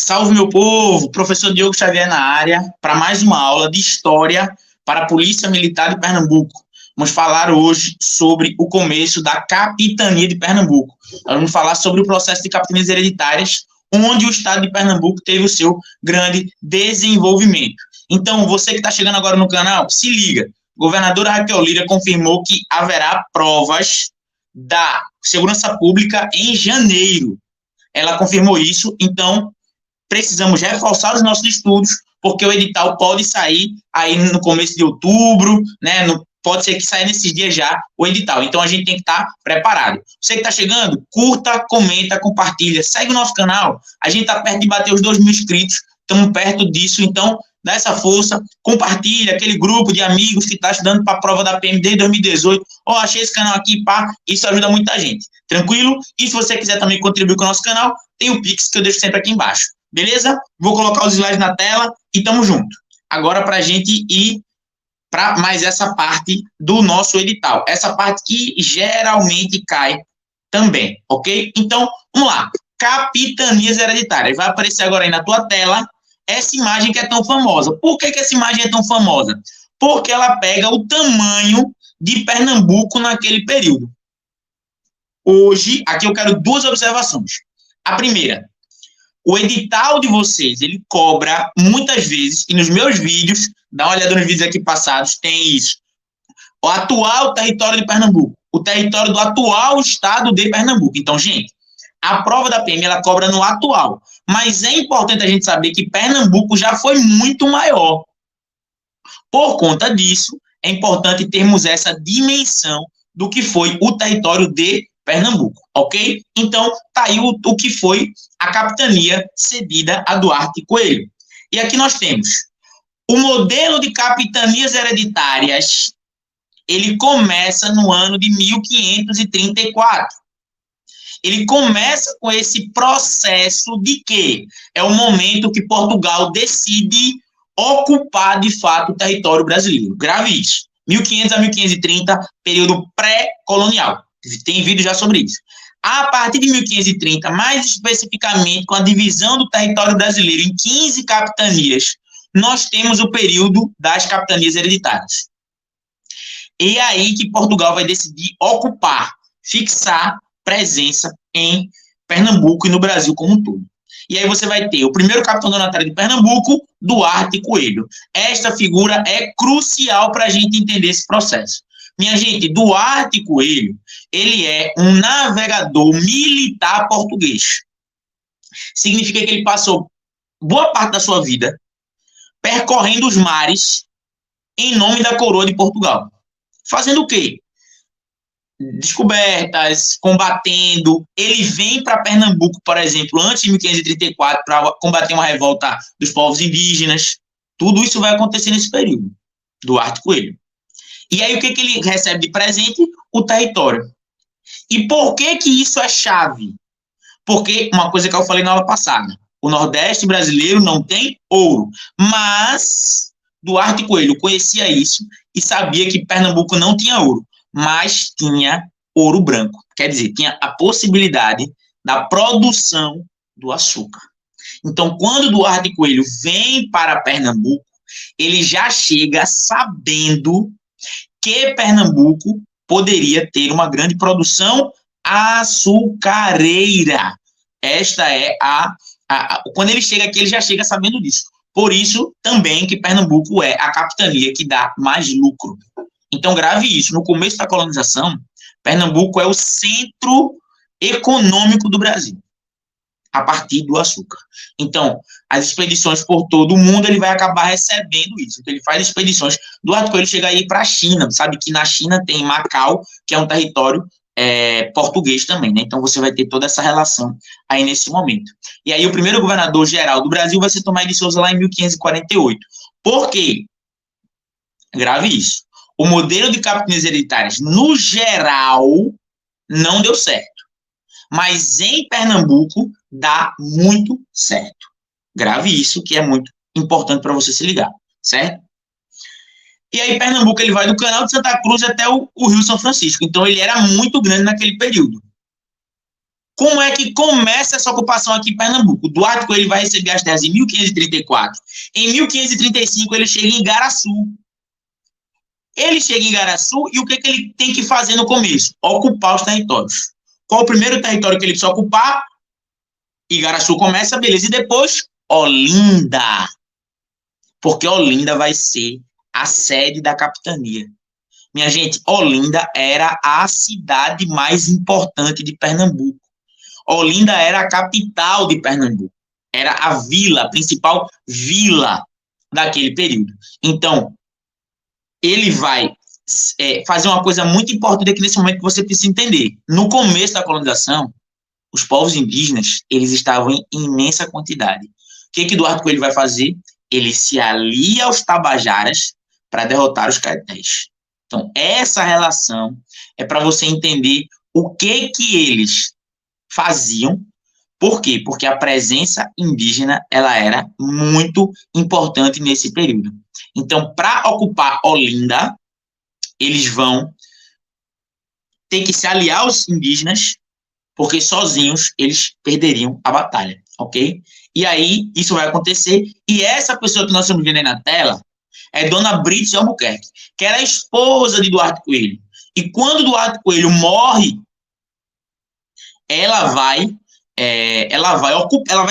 Salve, meu povo! Professor Diogo Xavier na área para mais uma aula de História para a Polícia Militar de Pernambuco. Vamos falar hoje sobre o começo da Capitania de Pernambuco. Nós vamos falar sobre o processo de capitanias hereditárias, onde o estado de Pernambuco teve o seu grande desenvolvimento. Então, você que está chegando agora no canal, se liga. A governadora Raquel Lira confirmou que haverá provas da segurança pública em janeiro. Ela confirmou isso, então precisamos reforçar os nossos estudos, porque o edital pode sair aí no começo de outubro, né? Pode ser que saia nesses dias já o edital. Então, a gente tem que estar preparado. Você que está chegando, curta, comenta, compartilha, segue o nosso canal. A gente está perto de bater os 2.000 inscritos, estamos perto disso, então dá essa força, compartilha aquele grupo de amigos que está estudando para a prova da PM desde 2018. Achei esse canal aqui, pá, isso ajuda muita gente. Tranquilo? E se você quiser também contribuir com o nosso canal, tem o Pix que eu deixo sempre aqui embaixo. Beleza? Vou colocar os slides na tela e tamo junto. Agora, para a gente ir para mais essa parte do nosso edital. Essa parte que geralmente cai também, ok? Então, vamos lá. Capitanias hereditárias. Vai aparecer agora aí na tua tela essa imagem que é tão famosa. Por que essa imagem é tão famosa? Porque ela pega o tamanho de Pernambuco naquele período. Hoje, aqui eu quero duas observações. A primeira, o edital de vocês, ele cobra muitas vezes, e nos meus vídeos, dá uma olhada nos vídeos aqui passados, tem isso. O atual território de Pernambuco, o território do atual estado de Pernambuco. Então, gente, a prova da PM, ela cobra no atual. Mas é importante a gente saber que Pernambuco já foi muito maior. Por conta disso, é importante termos essa dimensão do que foi o território de Pernambuco, ok? Então, tá aí o que foi a capitania cedida a Duarte Coelho. E aqui nós temos o modelo de capitanias hereditárias, ele começa no ano de 1534. Ele começa com esse processo de que é o momento que Portugal decide ocupar, de fato, o território brasileiro. Grave isso. 1500 a 1530, período pré-colonial. Tem vídeo já sobre isso. A partir de 1530, mais especificamente com a divisão do território brasileiro em 15 capitanias, nós temos o período das capitanias hereditárias. E é aí que Portugal vai decidir ocupar, fixar presença em Pernambuco e no Brasil como um todo. E aí você vai ter o primeiro capitão donatário de Pernambuco, Duarte Coelho. Esta figura é crucial para a gente entender esse processo. Minha gente, Duarte Coelho, ele é um navegador militar português. Significa que ele passou boa parte da sua vida percorrendo os mares em nome da coroa de Portugal. Fazendo o quê? Descobertas, combatendo. Ele vem para Pernambuco, por exemplo, antes de 1534, para combater uma revolta dos povos indígenas. Tudo isso vai acontecer nesse período. Duarte Coelho. E aí, o que ele recebe de presente? O território. E por que isso é chave? Porque, uma coisa que eu falei na aula passada, o Nordeste brasileiro não tem ouro, mas Duarte Coelho conhecia isso e sabia que Pernambuco não tinha ouro, mas tinha ouro branco. Quer dizer, tinha a possibilidade da produção do açúcar. Então, quando Duarte Coelho vem para Pernambuco, ele já chega sabendo que Pernambuco poderia ter uma grande produção açucareira. Esta é quando ele chega aqui, ele já chega sabendo disso. Por isso, também, que Pernambuco é a capitania que dá mais lucro. Então, grave isso. No começo da colonização, Pernambuco é o centro econômico do Brasil, a partir do açúcar. Então, as expedições por todo o mundo, ele vai acabar recebendo isso. Então, ele faz expedições. Duarte Coelho chega aí para a China, sabe que na China tem Macau, que é um território português também, né? Então, você vai ter toda essa relação aí nesse momento. E aí, o primeiro governador geral do Brasil vai ser Tomás de Souza lá em 1548. Por quê? Grave isso. O modelo de capitanias hereditárias, no geral, não deu certo. Mas em Pernambuco, dá muito certo. Grave isso, que é muito importante para você se ligar, certo? E aí, Pernambuco, ele vai do Canal de Santa Cruz até o Rio São Francisco. Então, ele era muito grande naquele período. Como é que começa essa ocupação aqui em Pernambuco? O Duarte Coelho vai receber as terras em 1534. Em 1535, ele chega em Igaraçu. Ele chega em Igaraçu e o que ele tem que fazer no começo? Ocupar os territórios. Qual o primeiro território que ele precisa ocupar? Igaraçu começa, beleza. E depois, Olinda. Porque Olinda vai ser a sede da capitania. Minha gente, Olinda era a cidade mais importante de Pernambuco. Olinda era a capital de Pernambuco. Era a vila, a principal vila daquele período. Então, ele vai fazer uma coisa muito importante aqui nesse momento que você precisa entender. No começo da colonização, os povos indígenas, eles estavam em imensa quantidade. O que Duarte Coelho vai fazer? Ele se alia aos tabajaras para derrotar os caetés. Então, essa relação é para você entender o que eles faziam. Por quê? Porque a presença indígena ela era muito importante nesse período. Então, para ocupar Olinda, eles vão ter que se aliar aos indígenas, porque sozinhos eles perderiam a batalha, ok? E aí, isso vai acontecer, e essa pessoa que nós estamos vendo aí na tela é Dona Brites de Albuquerque, que era a esposa de Duarte Coelho. E quando Duarte Coelho morre, ela vai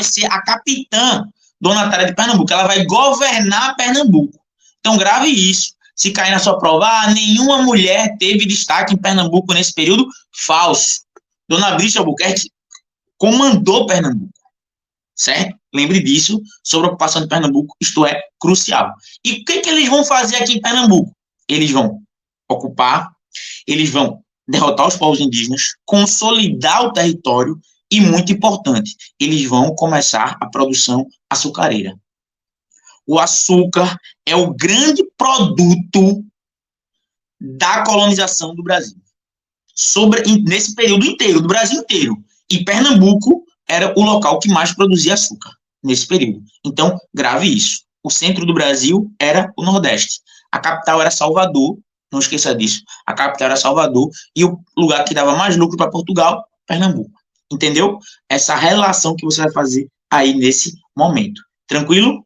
ser a capitã donatária de Pernambuco, ela vai governar Pernambuco. Então, grave isso. Se cair na sua prova, nenhuma mulher teve destaque em Pernambuco nesse período, falso. Dona Brites de Albuquerque comandou Pernambuco, certo? Lembre disso, sobre a ocupação de Pernambuco, isto é crucial. E o que eles vão fazer aqui em Pernambuco? Eles vão ocupar, eles vão derrotar os povos indígenas, consolidar o território e, muito importante, eles vão começar a produção açucareira. O açúcar é o grande produto da colonização do Brasil. Nesse período inteiro, do Brasil inteiro. E Pernambuco era o local que mais produzia açúcar nesse período. Então, grave isso. O centro do Brasil era o Nordeste. A capital era Salvador, não esqueça disso. A capital era Salvador e o lugar que dava mais lucro para Portugal, Pernambuco. Entendeu? Essa relação que você vai fazer aí nesse momento. Tranquilo?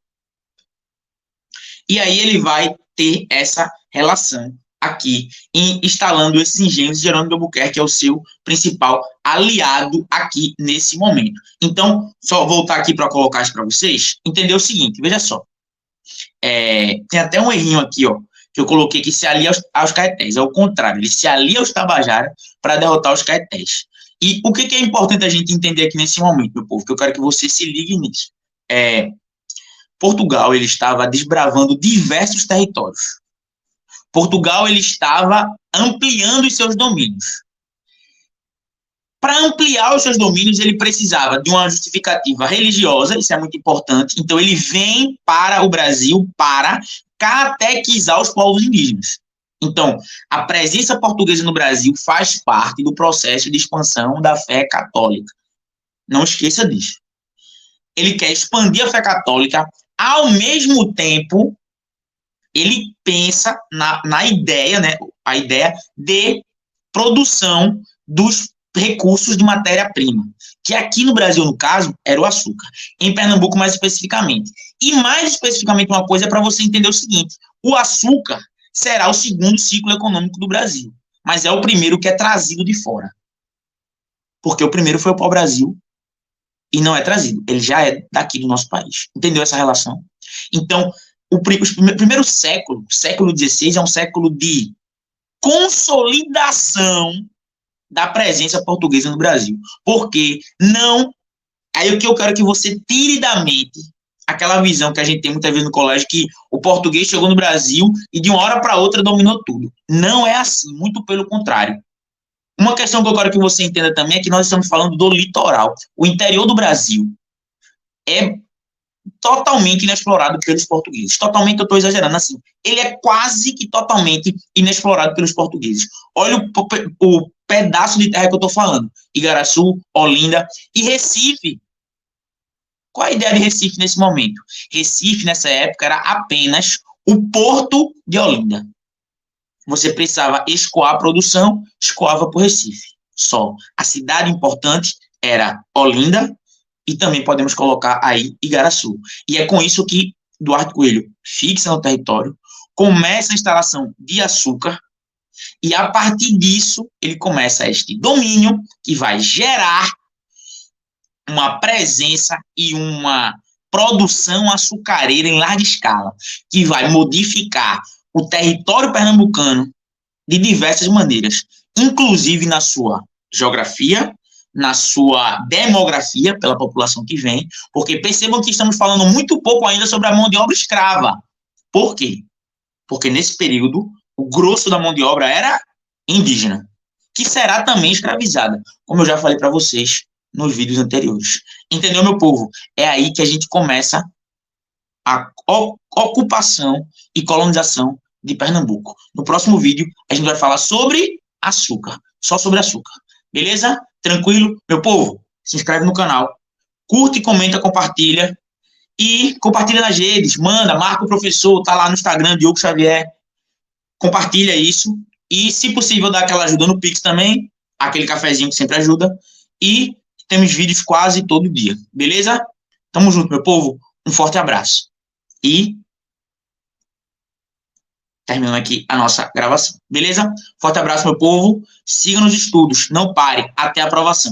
E aí ele vai ter essa relação aqui, instalando esses engenhos. Jerônimo de Albuquerque é o seu principal aliado aqui nesse momento. Então, só voltar aqui para colocar isso para vocês, entender o seguinte, veja só. Tem até um errinho aqui, ó, que eu coloquei que se alia aos caetés. É o contrário, ele se alia aos tabajaras para derrotar os caetés. E o que é importante a gente entender aqui nesse momento, meu povo, que eu quero que você se ligue nisso. Portugal, ele estava desbravando diversos territórios. Portugal, ele estava ampliando os seus domínios. Para ampliar os seus domínios, ele precisava de uma justificativa religiosa, isso é muito importante. Então, ele vem para o Brasil para catequizar os povos indígenas. Então, a presença portuguesa no Brasil faz parte do processo de expansão da fé católica. Não esqueça disso. Ele quer expandir a fé católica, ao mesmo tempo, ele pensa na ideia, né, a ideia de produção dos recursos de matéria-prima, que aqui no Brasil, no caso, era o açúcar. Em Pernambuco, mais especificamente. E mais especificamente, uma coisa é para você entender o seguinte: o açúcar será o segundo ciclo econômico do Brasil, mas é o primeiro que é trazido de fora. Porque o primeiro foi o pau-brasil e não é trazido, ele já é daqui do nosso país. Entendeu essa relação? Então, o primeiro século, século XVI, é um século de consolidação da presença portuguesa no Brasil. Porque não... Aí o que eu quero que você tire da mente aquela visão que a gente tem muitas vezes no colégio, que o português chegou no Brasil e de uma hora para outra dominou tudo. Não é assim, muito pelo contrário. Uma questão que eu quero que você entenda também é que nós estamos falando do litoral. O interior do Brasil é totalmente inexplorado pelos portugueses. Totalmente, eu estou exagerando, assim. Ele é quase que totalmente inexplorado pelos portugueses. Olha o pedaço de terra que eu estou falando. Igaraçu, Olinda e Recife. Qual a ideia de Recife nesse momento? Recife, nessa época, era apenas o porto de Olinda. Você precisava escoar a produção, escoava para o Recife. Só. A cidade importante era Olinda e também podemos colocar aí Igaraçu. E é com isso que Duarte Coelho fixa no território, começa a instalação de açúcar e a partir disso ele começa este domínio que vai gerar uma presença e uma produção açucareira em larga escala, que vai modificar o território pernambucano de diversas maneiras, inclusive na sua geografia, na sua demografia, pela população que vem, porque percebam que estamos falando muito pouco ainda sobre a mão de obra escrava. Por quê? Porque nesse período, o grosso da mão de obra era indígena, que será também escravizada, como eu já falei para vocês nos vídeos anteriores. Entendeu, meu povo? É aí que a gente começa a ocupação e colonização de Pernambuco. No próximo vídeo, a gente vai falar sobre açúcar, só sobre açúcar. Beleza? Tranquilo? Meu povo, se inscreve no canal, curte, comenta, compartilha e compartilha nas redes, manda, marca o professor, tá lá no Instagram, Diogo Xavier, compartilha isso e, se possível, dá aquela ajuda no Pix também, aquele cafezinho que sempre ajuda, e temos vídeos quase todo dia, beleza? Tamo junto, meu povo, um forte abraço. E terminando aqui a nossa gravação, beleza? Forte abraço, meu povo, siga nos estudos, não pare, até a aprovação.